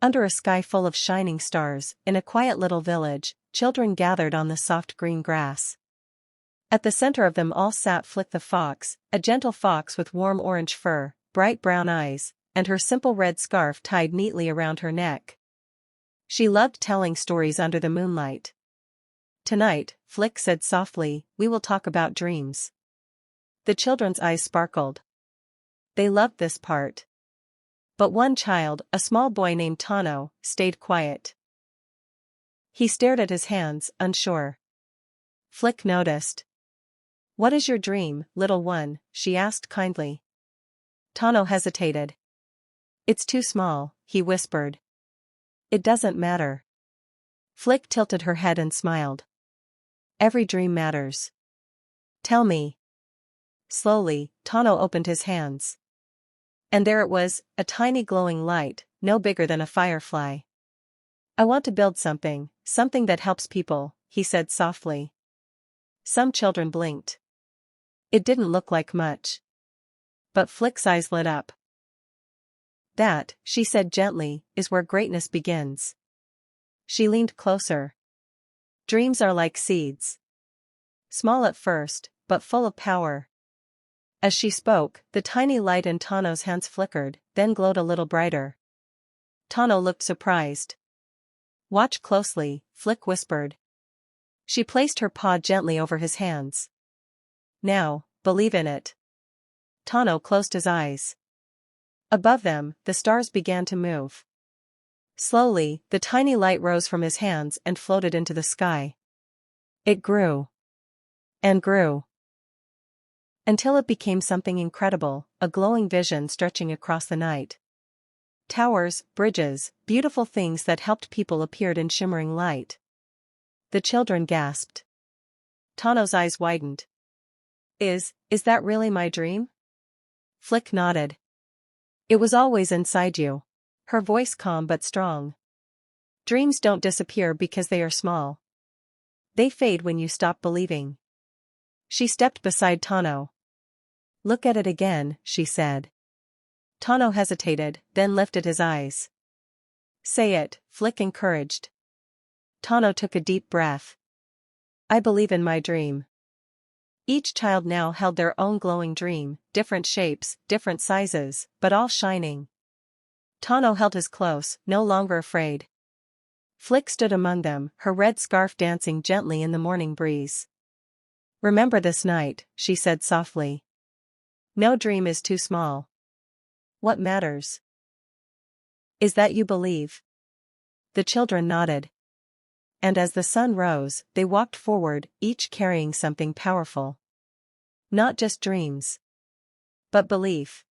Under a sky full of shining stars, in a quiet little village, children gathered on the soft green grass. At the center of them all sat Flick the fox, a gentle fox with warm orange fur, bright brown eyes, and her simple red scarf tied neatly around her neck. She loved telling stories under the moonlight. "Tonight," Flick said softly, "we will talk about dreams." The children's eyes sparkled. They loved this part. But one child, a small boy named Tano, stayed quiet. He stared at his hands, unsure. Flick noticed. "What is your dream, little one?" she asked kindly. Tano hesitated. "It's too small," he whispered. "It doesn't matter." Flick tilted her head and smiled. "Every dream matters. Tell me." Slowly, Tano opened his hands. And there it was, a tiny glowing light, no bigger than a firefly. "I want to build something that helps people," he said softly. Some children blinked. It didn't look like much. But Flick's eyes lit up. "That," she said gently, "is where greatness begins." She leaned closer. "Dreams are like seeds. Small at first, but full of power." As she spoke, the tiny light in Tano's hands flickered, then glowed a little brighter. Tano looked surprised. "Watch closely," Flick whispered. She placed her paw gently over his hands. "Now, believe in it." Tano closed his eyes. Above them, the stars began to move. Slowly, the tiny light rose from his hands and floated into the sky. It grew. And grew. Until it became something incredible, a glowing vision stretching across the night. Towers, bridges, beautiful things that helped people appeared in shimmering light. The children gasped. Tano's eyes widened. Is that really my dream?" Flick nodded. "It was always inside you." Her voice calm but strong. "Dreams don't disappear because they are small. They fade when you stop believing." She stepped beside Tano. "Look at it again," she said. Tano hesitated, then lifted his eyes. "Say it," Flick encouraged. Tano took a deep breath. "I believe in my dream." Each child now held their own glowing dream, different shapes, different sizes, but all shining. Tano held his close, no longer afraid. Flick stood among them, her red scarf dancing gently in the morning breeze. "Remember this night," she said softly. "No dream is too small. What matters is that you believe." The children nodded. And as the sun rose, they walked forward, each carrying something powerful. Not just dreams, but belief.